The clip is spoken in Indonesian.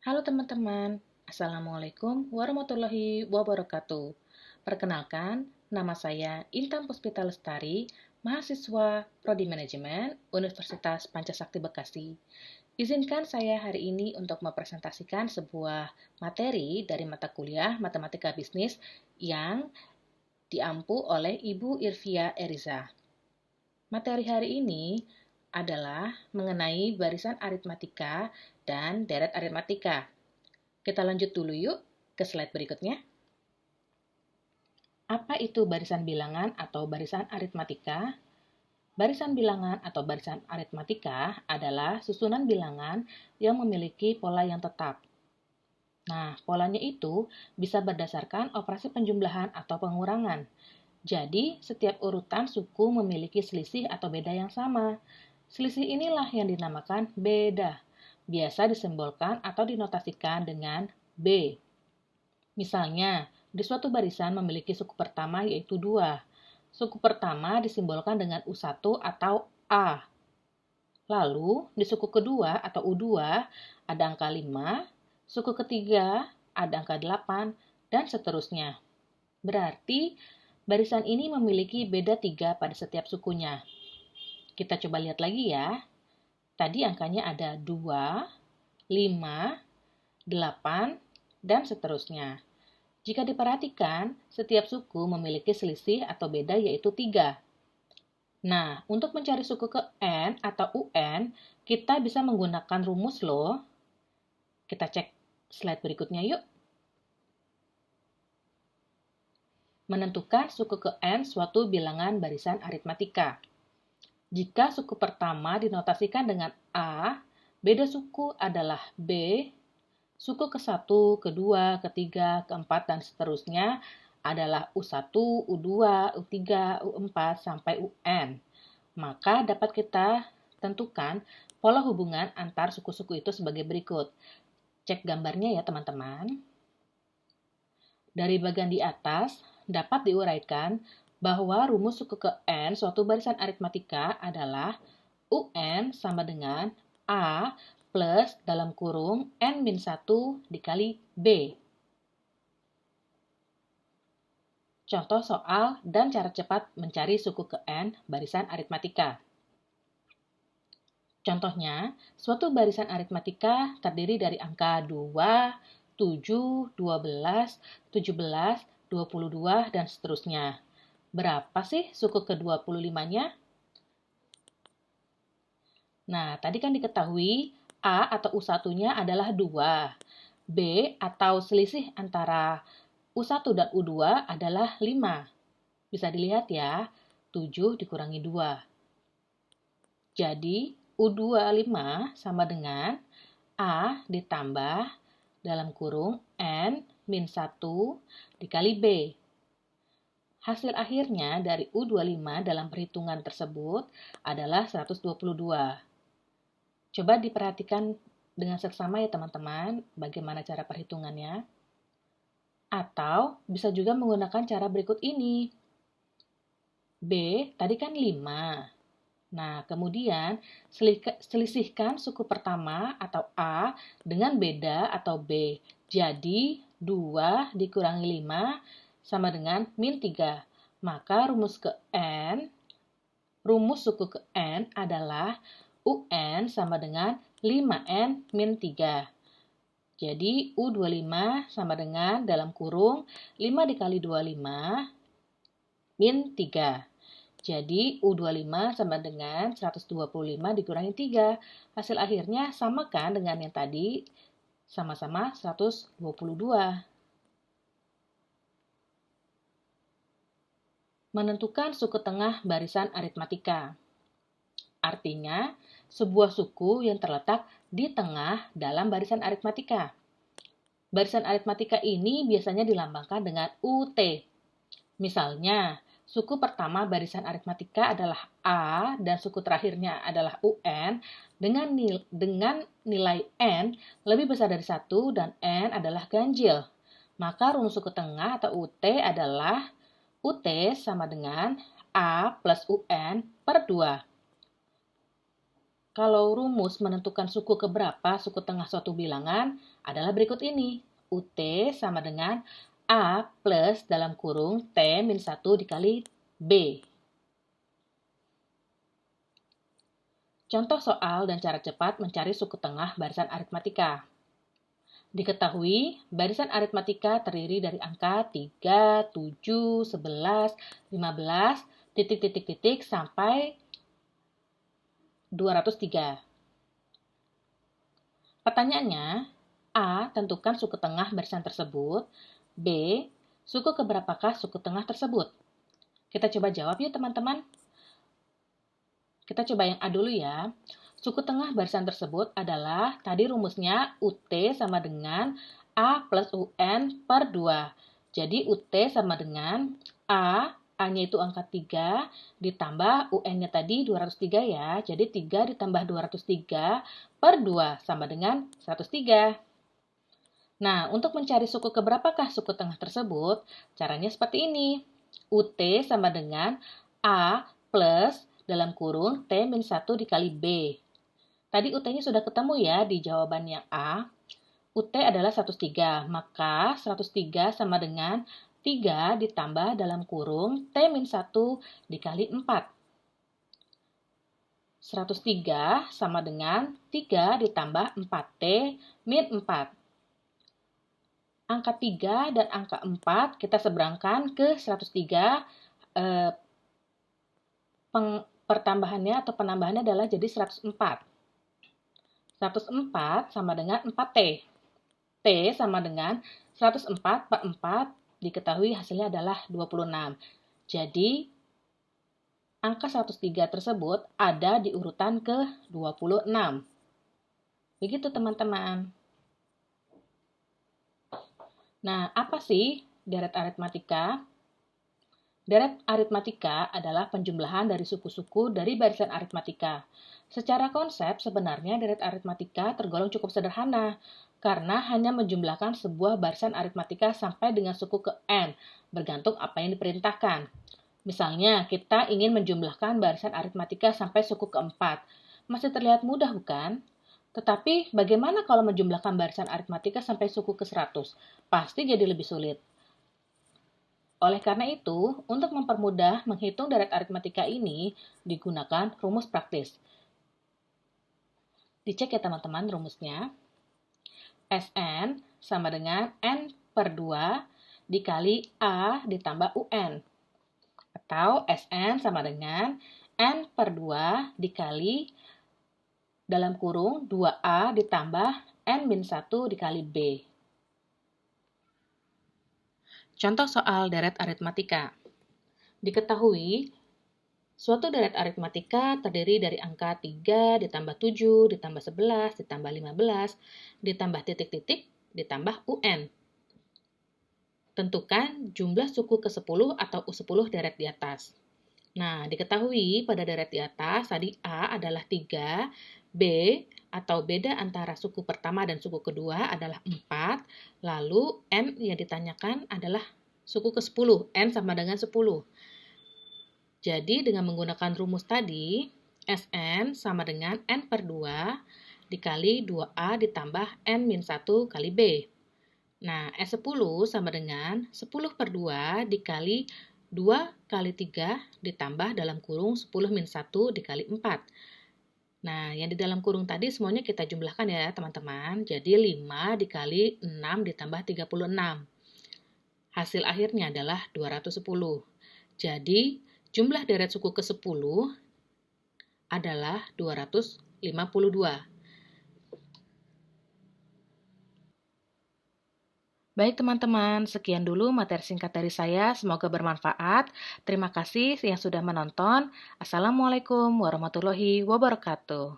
Halo teman-teman, Assalamualaikum warahmatullahi wabarakatuh. Perkenalkan, nama saya Intan Puspita Lestari, mahasiswa Prodi Manajemen Universitas Pancasakti Bekasi. Izinkan saya hari ini untuk mempresentasikan sebuah materi dari mata kuliah Matematika Bisnis yang diampu oleh Ibu Irvia Eriza. Materi hari ini adalah mengenai barisan aritmatika dan deret aritmatika. Kita lanjut dulu yuk ke slide berikutnya. Apa itu barisan bilangan atau barisan aritmatika? Barisan bilangan atau barisan aritmatika adalah susunan bilangan yang memiliki pola yang tetap. Nah, polanya itu bisa berdasarkan operasi penjumlahan atau pengurangan. Jadi, setiap urutan suku memiliki selisih atau beda yang sama. Selisih inilah yang dinamakan beda. Biasa disimbolkan atau dinotasikan dengan B. Misalnya, di suatu barisan memiliki suku pertama yaitu 2. Suku pertama disimbolkan dengan U1 atau A. Lalu, di suku kedua atau U2 ada angka 5, suku ketiga ada angka 8, dan seterusnya. Berarti, barisan ini memiliki beda 3 pada setiap sukunya. Kita coba lihat lagi ya. Tadi angkanya ada 2, 5, 8, dan seterusnya. Jika diperhatikan, setiap suku memiliki selisih atau beda yaitu 3. Nah, untuk mencari suku ke N atau UN, kita bisa menggunakan rumus loh. Kita cek slide berikutnya yuk. Menentukan suku ke N suatu bilangan barisan aritmatika. Jika suku pertama dinotasikan dengan A, beda suku adalah B, suku ke-1, kedua, ketiga, keempat, dan seterusnya adalah U1, U2, U3, U4, sampai UN. Maka dapat kita tentukan pola hubungan antar suku-suku itu sebagai berikut. Cek gambarnya ya teman-teman. Dari bagian di atas dapat diuraikan bahwa rumus suku ke N suatu barisan aritmatika adalah UN sama dengan A plus dalam kurung N-1 dikali B. Contoh soal dan cara cepat mencari suku ke N barisan aritmatika. Contohnya, suatu barisan aritmatika terdiri dari angka 2, 7, 12, 17, 22, dan seterusnya. Berapa sih suku ke-25-nya? Nah, tadi kan diketahui A atau U1-nya adalah 2. B atau selisih antara U1 dan U2 adalah 5. Bisa dilihat ya, 7 dikurangi 2. Jadi, U25 sama dengan A ditambah dalam kurung N-1 dikali B. Hasil akhirnya dari U25 dalam perhitungan tersebut adalah 122. Coba diperhatikan dengan seksama ya teman-teman, bagaimana cara perhitungannya. Atau bisa juga menggunakan cara berikut ini. B tadi kan 5. Nah, kemudian selisihkan suku pertama atau A dengan beda atau B. Jadi, 2 dikurangi 5 sama dengan min 3. Maka rumus suku ke N adalah UN sama dengan 5N min 3. Jadi, U25 sama dengan dalam kurung 5 dikali 25 min 3. Jadi, U25 sama dengan 125 dikurangi 3. Hasil akhirnya sama kan dengan yang tadi, sama-sama 122. Menentukan suku tengah barisan aritmatika. Artinya, sebuah suku yang terletak di tengah dalam barisan aritmatika. Barisan aritmatika ini biasanya dilambangkan dengan UT. Misalnya, suku pertama barisan aritmatika adalah A dan suku terakhirnya adalah UN dengan nilai N lebih besar dari 1 dan N adalah ganjil. Maka rumus suku tengah atau UT adalah UT sama dengan A plus UN per 2. Kalau rumus menentukan suku keberapa suku tengah suatu bilangan adalah berikut ini. UT sama dengan A plus dalam kurung T min 1 dikali B. Contoh soal dan cara cepat mencari suku tengah barisan aritmatika. Diketahui, barisan aritmatika terdiri dari angka 3, 7, 11, 15, titik-titik-titik sampai 203. Pertanyaannya, A. Tentukan suku tengah barisan tersebut. B. Suku keberapakah suku tengah tersebut? Kita coba jawab yuk teman-teman. Kita coba yang A dulu ya. Suku tengah barisan tersebut adalah, tadi rumusnya UT sama dengan A plus UN per 2. Jadi UT sama dengan A-nya itu angka 3, ditambah UN-nya tadi 203 ya. Jadi 3 ditambah 203 per 2 sama dengan 103. Nah, untuk mencari suku keberapakah suku tengah tersebut, caranya seperti ini. UT sama dengan A plus dalam kurung T min 1 dikali B. Tadi UT-nya sudah ketemu ya di jawaban yang A. UT adalah 103, maka 103 sama dengan 3 ditambah dalam kurung T min 1 dikali 4. 103 sama dengan 3 ditambah 4T min 4. Angka 3 dan angka 4 kita seberangkan ke 103. Pertambahannya atau penambahannya adalah jadi 104. 104 sama dengan 4T. T sama dengan 104 per 4, diketahui hasilnya adalah 26. Jadi, angka 103 tersebut ada di urutan ke-26. Begitu teman-teman. Nah, apa sih deret aritmatika? Deret aritmatika adalah penjumlahan dari suku-suku dari barisan aritmatika. Secara konsep, sebenarnya deret aritmatika tergolong cukup sederhana, karena hanya menjumlahkan sebuah barisan aritmatika sampai dengan suku ke n, bergantung apa yang diperintahkan. Misalnya, kita ingin menjumlahkan barisan aritmatika sampai suku keempat. Masih terlihat mudah, bukan? Tetapi, bagaimana kalau menjumlahkan barisan aritmatika sampai suku ke-100? Pasti jadi lebih sulit. Oleh karena itu, untuk mempermudah menghitung deret aritmatika ini, digunakan rumus praktis. Dicek ya teman-teman rumusnya. Sn sama dengan N per 2 dikali A ditambah UN. Atau Sn sama dengan N per 2 dikali dalam kurung 2A ditambah N min 1 dikali B. Contoh soal deret aritmatika. Diketahui, suatu deret aritmatika terdiri dari angka 3 ditambah 7 ditambah 11 ditambah 15 ditambah titik-titik ditambah UN. Tentukan jumlah suku ke-10 atau U10 deret di atas. Nah, diketahui pada deret di atas tadi A adalah 3, B atau beda antara suku pertama dan suku kedua adalah 4, lalu N yang ditanyakan adalah suku ke-10, N sama dengan 10. Jadi, dengan menggunakan rumus tadi, Sn sama dengan N per 2 dikali 2A ditambah N min 1 kali B. Nah, S10 sama dengan 10 per 2 dikali 2 kali 3 ditambah dalam kurung 10 min 1 dikali 4. Nah, yang di dalam kurung tadi semuanya kita jumlahkan ya teman-teman. Jadi 5 dikali 6 ditambah 36. Hasil akhirnya adalah 210. Jadi, jumlah deret suku ke-10 adalah 252. Baik teman-teman, sekian dulu materi singkat dari saya. Semoga bermanfaat. Terima kasih yang sudah menonton. Assalamualaikum warahmatullahi wabarakatuh.